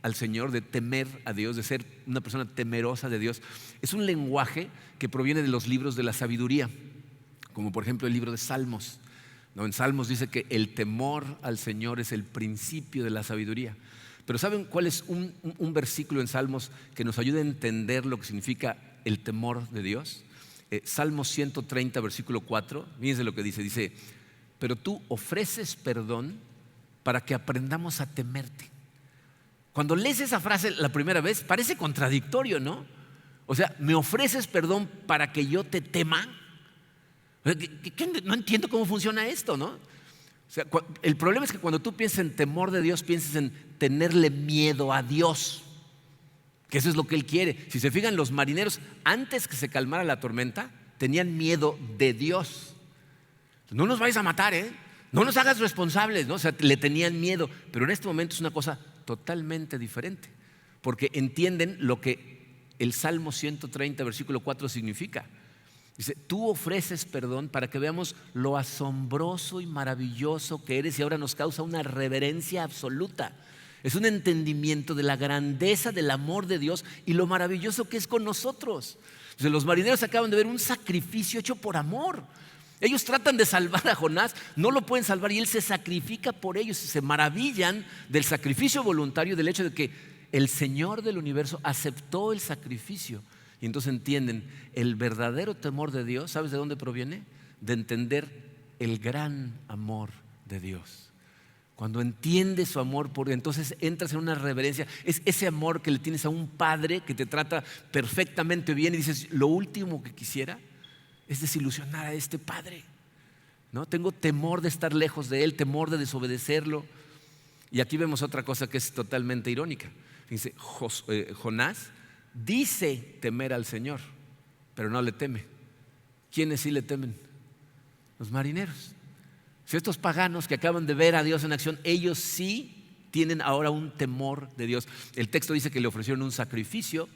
A: al Señor, de temer a Dios, de ser una persona temerosa de Dios, es un lenguaje que proviene de los libros de la sabiduría, como por ejemplo el libro de Salmos. En Salmos dice que el temor al Señor es el principio de la sabiduría. Pero ¿saben cuál es un versículo en Salmos que nos ayuda a entender lo que significa el temor de Dios? Salmos 130, versículo 4. Fíjense lo que dice: pero tú ofreces perdón para que aprendamos a temerte. Cuando lees esa frase la primera vez parece contradictorio, ¿no? O sea, ¿me ofreces perdón para que yo te tema? No entiendo cómo funciona esto, ¿no? O sea, el problema es que cuando tú piensas en temor de Dios, piensas en tenerle miedo a Dios, que eso es lo que Él quiere. Si se fijan, los marineros, antes que se calmara la tormenta, tenían miedo de Dios. No nos vayas a matar, no nos hagas responsables, ¿no? O sea, le tenían miedo. Pero en este momento es una cosa totalmente diferente, porque entienden lo que el Salmo 130, versículo 4 significa. Dice: tú ofreces perdón para que veamos lo asombroso y maravilloso que eres, y ahora nos causa una reverencia absoluta. Es un entendimiento de la grandeza del amor de Dios y lo maravilloso que es con nosotros. Entonces, los marineros acaban de ver un sacrificio hecho por amor. Ellos tratan de salvar a Jonás, no lo pueden salvar y él se sacrifica por ellos. Y se maravillan del sacrificio voluntario, del hecho de que el Señor del universo aceptó el sacrificio. Y entonces entienden el verdadero temor de Dios. ¿Sabes de dónde proviene? De entender el gran amor de Dios. Cuando entiendes su amor, entonces entras en una reverencia. Es ese amor que le tienes a un padre que te trata perfectamente bien y dices: lo último que quisiera es desilusionar a este padre, ¿no? Tengo temor de estar lejos de él, temor de desobedecerlo. Y aquí vemos otra cosa que es totalmente irónica. Dice, Jonás dice temer al Señor, pero no le teme. ¿Quiénes sí le temen? Los marineros. Si estos paganos que acaban de ver a Dios en acción, ellos sí tienen ahora un temor de Dios. El texto dice que le ofrecieron un sacrificio.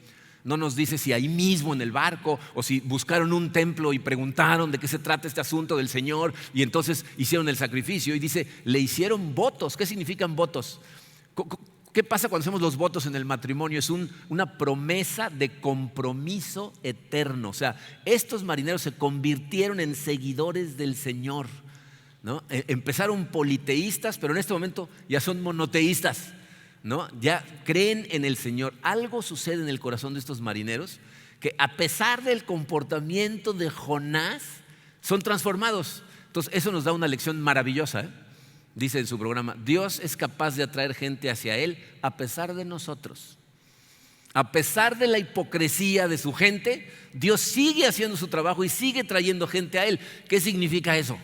A: No nos dice si ahí mismo en el barco o si buscaron un templo y preguntaron de qué se trata este asunto del Señor y entonces hicieron el sacrificio. Y dice, le hicieron votos. ¿Qué significan votos? ¿Qué pasa cuando hacemos los votos en el matrimonio? Es una promesa de compromiso eterno. O sea, estos marineros se convirtieron en seguidores del Señor, ¿no? Empezaron politeístas, pero en este momento ya son monoteístas, ¿no? Ya creen en el Señor. Algo sucede en el corazón de estos marineros que, a pesar del comportamiento de Jonás, son transformados. Entonces eso nos da una lección maravillosa, Dice en su programa: Dios es capaz de atraer gente hacia Él a pesar de nosotros. A pesar de la hipocresía de su gente, Dios sigue haciendo su trabajo y sigue trayendo gente a Él. ¿Qué significa eso?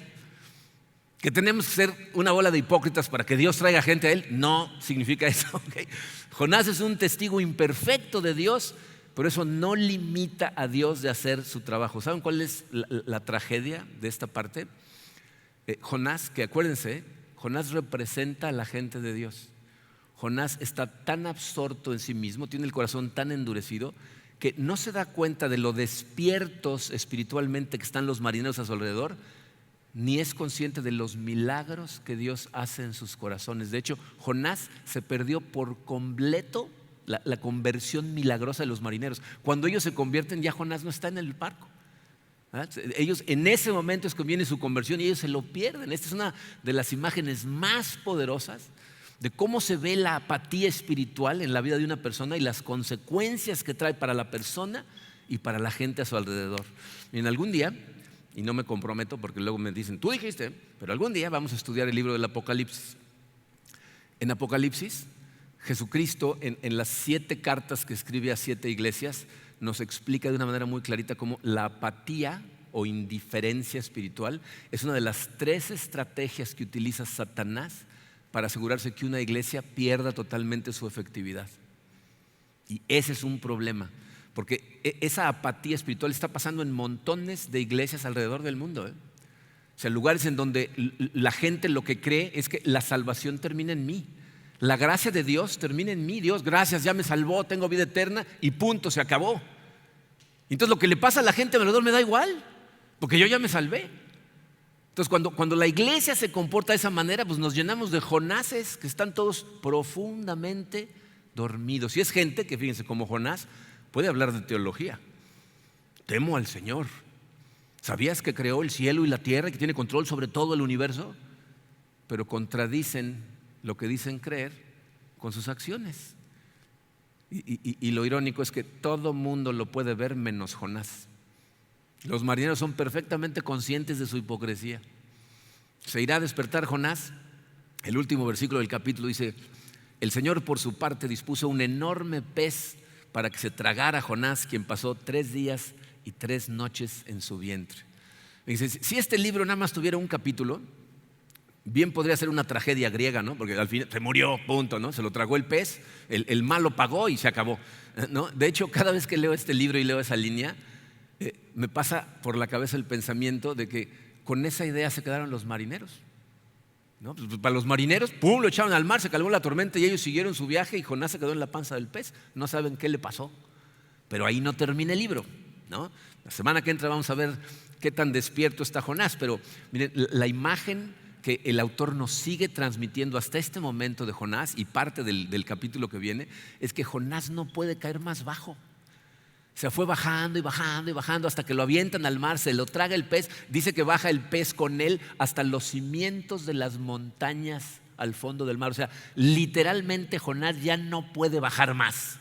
A: ¿Que tenemos que ser una bola de hipócritas para que Dios traiga gente a Él? No significa eso, ¿okay? Jonás es un testigo imperfecto de Dios, pero eso no limita a Dios de hacer su trabajo. ¿Saben cuál es la tragedia de esta parte? Jonás, que acuérdense, Jonás representa a la gente de Dios. Jonás está tan absorto en sí mismo, tiene el corazón tan endurecido, que no se da cuenta de lo despiertos espiritualmente que están los marineros a su alrededor, ni es consciente de los milagros que Dios hace en sus corazones. De hecho, Jonás se perdió por completo la conversión milagrosa de los marineros. Cuando ellos se convierten, ya Jonás no está en el barco. Ellos en ese momento es que viene su conversión y ellos se lo pierden. Esta es una de las imágenes más poderosas de cómo se ve la apatía espiritual en la vida de una persona y las consecuencias que trae para la persona y para la gente a su alrededor. En algún día, y no me comprometo porque luego me dicen, tú dijiste, pero algún día vamos a estudiar el libro del Apocalipsis. En Apocalipsis, Jesucristo en las 7 cartas que escribe a 7 iglesias nos explica de una manera muy clarita cómo la apatía o indiferencia espiritual es una de las 3 estrategias que utiliza Satanás para asegurarse que una iglesia pierda totalmente su efectividad. Y ese es un problema, porque esa apatía espiritual está pasando en montones de iglesias alrededor del mundo. O sea, lugares en donde la gente lo que cree es que la salvación termina en mí. La gracia de Dios termina en mí. Dios, gracias, ya me salvó, tengo vida eterna y punto, se acabó. Entonces lo que le pasa a la gente alrededor me da igual, porque yo ya me salvé. Entonces cuando la iglesia se comporta de esa manera, pues nos llenamos de Jonases que están todos profundamente dormidos. Y es gente que, fíjense, como Jonás, puede hablar de teología. Temo al Señor. ¿Sabías que creó el cielo y la tierra y que tiene control sobre todo el universo? Pero contradicen lo que dicen creer con sus acciones. Y lo irónico es que todo mundo lo puede ver menos Jonás. Los marineros son perfectamente conscientes de su hipocresía. Se irá a despertar Jonás. El último versículo del capítulo dice: el Señor por su parte dispuso un enorme pez para que se tragara a Jonás, quien pasó 3 días y 3 noches en su vientre. Dice, si este libro nada más tuviera un capítulo, bien podría ser una tragedia griega, ¿no? Porque al final se murió, punto, ¿no? Se lo tragó el pez, el malo pagó y se acabó, ¿no? De hecho, cada vez que leo este libro y leo esa línea, me pasa por la cabeza el pensamiento de que con esa idea se quedaron los marineros, ¿no? Pues para los marineros, pum, lo echaron al mar, se calmó la tormenta y ellos siguieron su viaje y Jonás se quedó en la panza del pez. No saben qué le pasó, pero ahí no termina el libro, ¿no? La semana que entra vamos a ver qué tan despierto está Jonás, pero miren, la imagen que el autor nos sigue transmitiendo hasta este momento de Jonás y parte del capítulo que viene es que Jonás no puede caer más bajo. Se fue bajando y bajando y bajando hasta que lo avientan al mar, se lo traga el pez. Dice que baja el pez con él hasta los cimientos de las montañas al fondo del mar. O sea, literalmente Jonás ya no puede bajar más.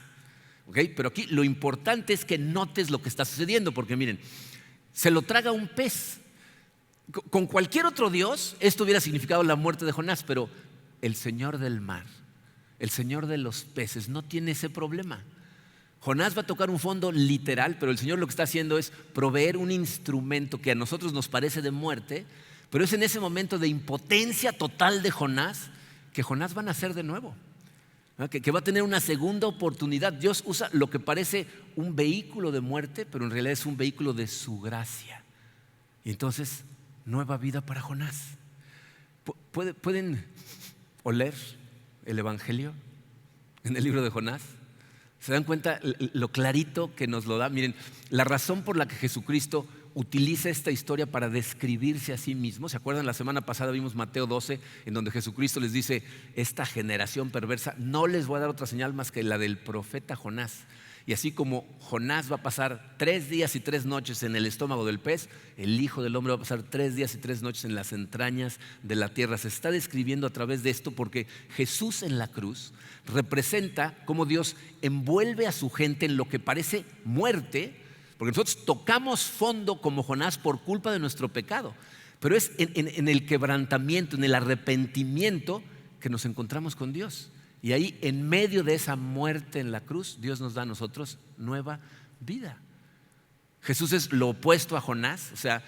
A: ¿Okay? Pero aquí lo importante es que notes lo que está sucediendo, porque miren, se lo traga un pez. Con cualquier otro Dios esto hubiera significado la muerte de Jonás, pero el Señor del mar, el Señor de los peces no tiene ese problema. Jonás va a tocar un fondo literal, pero el Señor lo que está haciendo es proveer un instrumento que a nosotros nos parece de muerte, pero es en ese momento de impotencia total de Jonás que Jonás va a nacer de nuevo, ¿no? Que va a tener una segunda oportunidad. Dios usa lo que parece un vehículo de muerte, pero en realidad es un vehículo de su gracia. Y entonces, nueva vida para Jonás. ¿Pueden oler el Evangelio en el libro de Jonás? ¿Se dan cuenta lo clarito que nos lo da? Miren, la razón por la que Jesucristo utiliza esta historia para describirse a sí mismo. ¿Se acuerdan? La semana pasada vimos Mateo 12, en donde Jesucristo les dice: esta generación perversa, no les voy a dar otra señal más que la del profeta Jonás. Y así como Jonás va a pasar 3 días y 3 noches en el estómago del pez, el Hijo del Hombre va a pasar 3 días y 3 noches en las entrañas de la tierra. Se está describiendo a través de esto porque Jesús en la cruz representa cómo Dios envuelve a su gente en lo que parece muerte, porque nosotros tocamos fondo como Jonás por culpa de nuestro pecado, pero es en el quebrantamiento, en el arrepentimiento que nos encontramos con Dios. Y ahí, en medio de esa muerte en la cruz, Dios nos da a nosotros nueva vida. Jesús es lo opuesto a Jonás. O sea,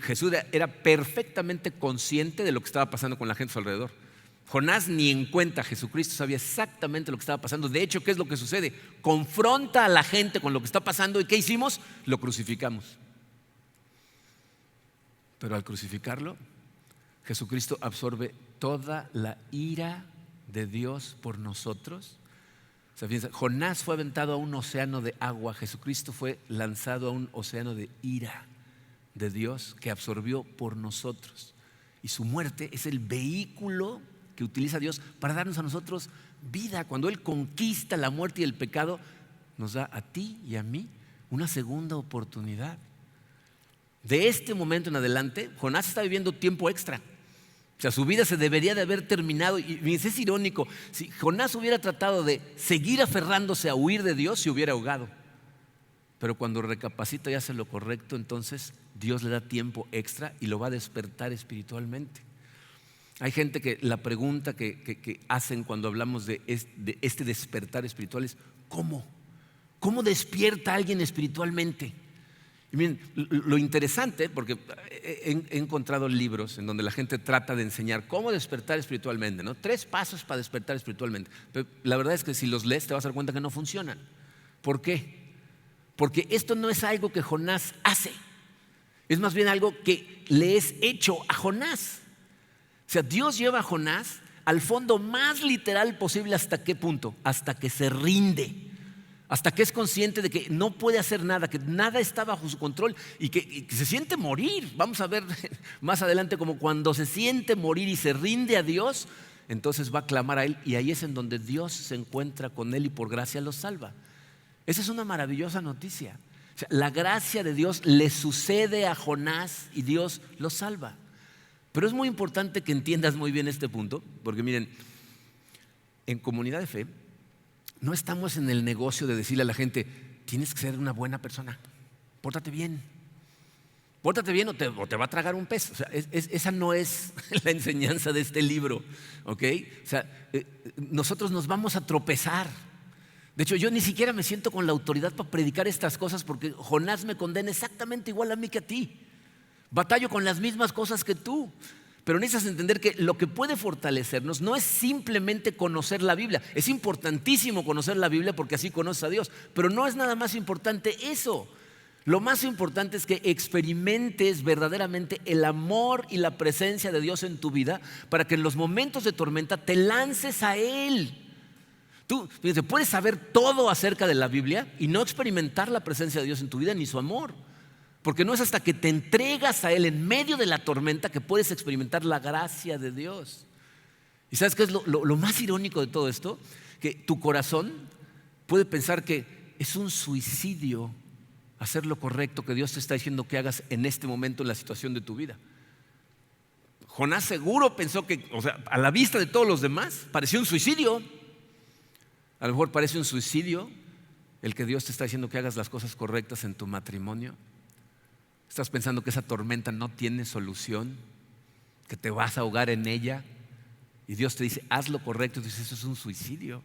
A: Jesús era perfectamente consciente de lo que estaba pasando con la gente a su alrededor. Jonás ni en cuenta, Jesucristo sabía exactamente lo que estaba pasando. De hecho, ¿qué es lo que sucede? Confronta a la gente con lo que está pasando. ¿Y qué hicimos? Lo crucificamos. Pero al crucificarlo, Jesucristo absorbe toda la ira de Dios por nosotros. O sea, fíjense, Jonás fue aventado a un océano de agua. Jesucristo fue lanzado a un océano de ira de Dios que absorbió por nosotros. Y su muerte es el vehículo que utiliza Dios para darnos a nosotros vida. Cuando Él conquista la muerte y el pecado, nos da a ti y a mí una segunda oportunidad. De este momento en adelante, Jonás está viviendo tiempo extra. O sea, su vida se debería de haber terminado. Y es irónico, si Jonás hubiera tratado de seguir aferrándose a huir de Dios, se hubiera ahogado. Pero cuando recapacita y hace lo correcto, entonces Dios le da tiempo extra y lo va a despertar espiritualmente. Hay gente que la pregunta que hacen cuando hablamos de este despertar espiritual es ¿cómo? ¿Cómo despierta a alguien espiritualmente? Y miren, lo interesante, porque he encontrado libros en donde la gente trata de enseñar cómo despertar espiritualmente, ¿no? 3 pasos para despertar espiritualmente. Pero la verdad es que si los lees te vas a dar cuenta que no funcionan. ¿Por qué? Porque esto no es algo que Jonás hace. Es más bien algo que le es hecho a Jonás. O sea, Dios lleva a Jonás al fondo más literal posible. ¿Hasta qué punto? Hasta que se rinde. Hasta que es consciente de que no puede hacer nada, que nada está bajo su control y que se siente morir. Vamos a ver más adelante como cuando se siente morir y se rinde a Dios, entonces va a clamar a Él y ahí es en donde Dios se encuentra con Él y por gracia lo salva. Esa es una maravillosa noticia. O sea, la gracia de Dios le sucede a Jonás y Dios lo salva. Pero es muy importante que entiendas muy bien este punto, porque miren, en Comunidad de Fe no estamos en el negocio de decirle a la gente, tienes que ser una buena persona, pórtate bien o te va a tragar un pez. O sea, esa no es la enseñanza de este libro, ¿ok? O sea, nosotros nos vamos a tropezar. De hecho, yo ni siquiera me siento con la autoridad para predicar estas cosas porque Jonás me condena exactamente igual a mí que a ti. Batallo con las mismas cosas que tú. Pero necesitas entender que lo que puede fortalecernos no es simplemente conocer la Biblia. Es importantísimo conocer la Biblia porque así conoces a Dios. Pero no es nada más importante eso. Lo más importante es que experimentes verdaderamente el amor y la presencia de Dios en tu vida para que en los momentos de tormenta te lances a Él. Tú fíjate, puedes saber todo acerca de la Biblia y no experimentar la presencia de Dios en tu vida ni su amor. Porque no es hasta que te entregas a Él en medio de la tormenta que puedes experimentar la gracia de Dios. ¿Y sabes qué es lo más irónico de todo esto? Que tu corazón puede pensar que es un suicidio hacer lo correcto que Dios te está diciendo que hagas en este momento en la situación de tu vida. Jonás seguro pensó que, o sea, a la vista de todos los demás, parecía un suicidio. A lo mejor parece un suicidio el que Dios te está diciendo que hagas las cosas correctas en tu matrimonio. Estás pensando que esa tormenta no tiene solución, que te vas a ahogar en ella y Dios te dice, haz lo correcto. Y dices, eso es un suicidio.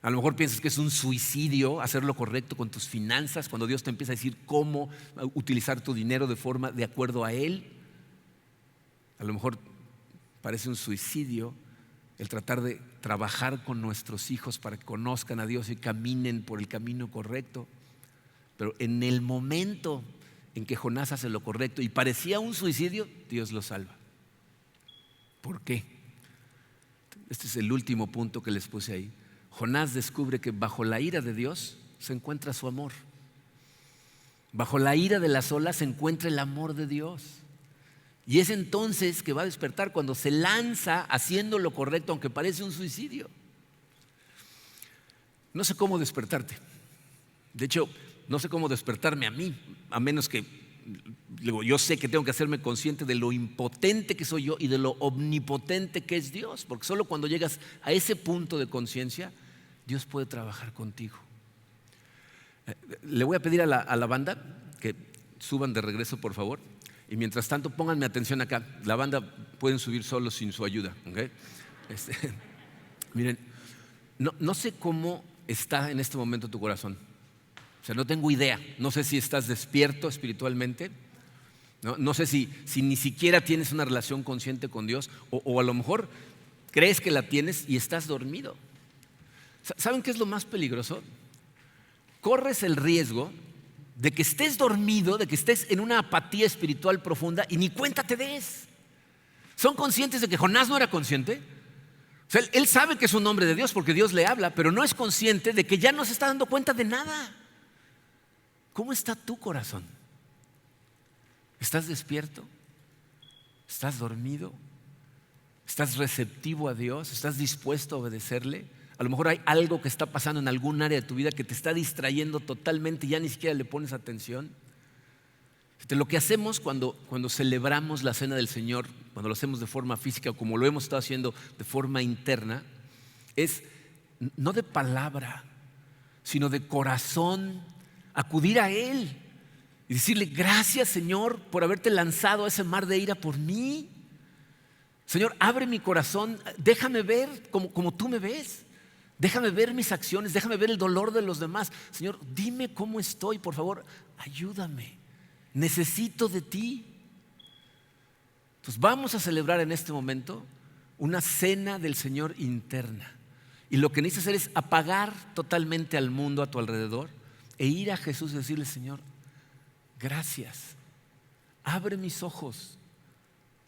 A: A lo mejor piensas que es un suicidio hacer lo correcto con tus finanzas cuando Dios te empieza a decir cómo utilizar tu dinero de acuerdo a Él. A lo mejor parece un suicidio el tratar de trabajar con nuestros hijos para que conozcan a Dios y caminen por el camino correcto. Pero en el momento en que Jonás hace lo correcto y parecía un suicidio, Dios lo salva. ¿Por qué? Este es el último punto que les puse ahí. Jonás descubre que bajo la ira de Dios se encuentra su amor. Bajo la ira de las olas se encuentra el amor de Dios. Y es entonces que va a despertar cuando se lanza haciendo lo correcto, aunque parece un suicidio. No sé cómo despertarte. De hecho, no sé cómo despertarme a mí, a menos que yo sé que tengo que hacerme consciente de lo impotente que soy yo y de lo omnipotente que es Dios, porque solo cuando llegas a ese punto de conciencia, Dios puede trabajar contigo. Le voy a pedir a la banda que suban de regreso, por favor, y mientras tanto pónganme atención acá. La banda pueden subir solos sin su ayuda, ¿okay? Miren, no sé cómo está en este momento tu corazón. O sea, no tengo idea. No sé si estás despierto espiritualmente. No sé si ni siquiera tienes una relación consciente con Dios o a lo mejor crees que la tienes y estás dormido. ¿Saben qué es lo más peligroso? Corres el riesgo de que estés dormido, de que estés en una apatía espiritual profunda y ni cuenta te des. ¿Son conscientes de que Jonás no era consciente? O sea, él sabe que es un hombre de Dios porque Dios le habla, pero no es consciente de que ya no se está dando cuenta de nada. ¿Cómo está tu corazón? ¿Estás despierto? ¿Estás dormido? ¿Estás receptivo a Dios? ¿Estás dispuesto a obedecerle? A lo mejor hay algo que está pasando en algún área de tu vida que te está distrayendo totalmente y ya ni siquiera le pones atención. Lo que hacemos cuando celebramos la cena del Señor, cuando lo hacemos de forma física o como lo hemos estado haciendo de forma interna, es no de palabra, sino de corazón, acudir a Él y decirle: gracias, Señor, por haberte lanzado a ese mar de ira por mí. Señor, abre mi corazón, déjame ver como tú me ves. Déjame ver mis acciones, déjame ver el dolor de los demás. Señor, dime cómo estoy, por favor, ayúdame. Necesito de ti. Entonces vamos a celebrar en este momento una cena del Señor interna. Y lo que necesitas hacer es apagar totalmente al mundo a tu alrededor e ir a Jesús y decirle: Señor, gracias. Abre mis ojos.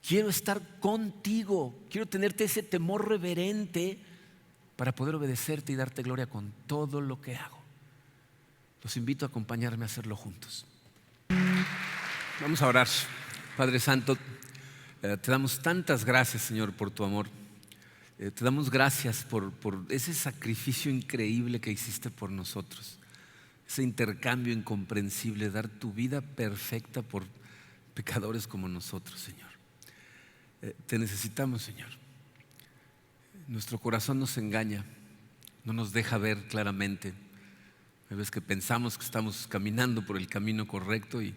A: Quiero estar contigo. Quiero tenerte ese temor reverente para poder obedecerte y darte gloria con todo lo que hago. Los invito a acompañarme a hacerlo juntos. Vamos a orar. Padre Santo, te damos tantas gracias, Señor, por tu amor. Te damos gracias por ese sacrificio increíble que hiciste por nosotros. Ese intercambio incomprensible, dar tu vida perfecta por pecadores como nosotros, Señor. Te necesitamos, Señor. Nuestro corazón nos engaña, no nos deja ver claramente. Hay veces que pensamos que estamos caminando por el camino correcto y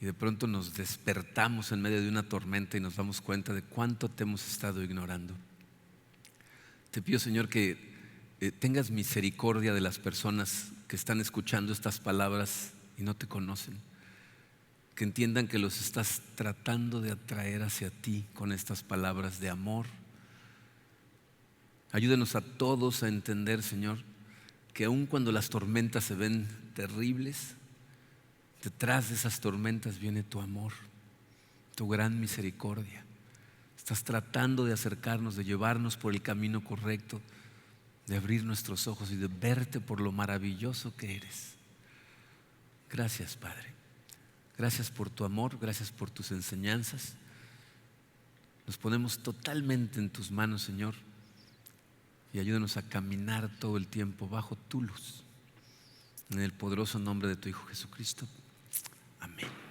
A: de pronto nos despertamos en medio de una tormenta y nos damos cuenta de cuánto te hemos estado ignorando. Te pido, Señor, que tengas misericordia de las personas que están escuchando estas palabras y no te conocen. Que entiendan que los estás tratando de atraer hacia ti con estas palabras de amor. Ayúdenos a todos a entender, Señor, que aun cuando las tormentas se ven terribles, detrás de esas tormentas viene tu amor, tu gran misericordia. Estás tratando de acercarnos, de llevarnos por el camino correcto, de abrir nuestros ojos y de verte por lo maravilloso que eres. Gracias, Padre. Gracias por tu amor, gracias por tus enseñanzas. Nos ponemos totalmente en tus manos, Señor, y ayúdanos a caminar todo el tiempo bajo tu luz. En el poderoso nombre de tu Hijo Jesucristo. Amén.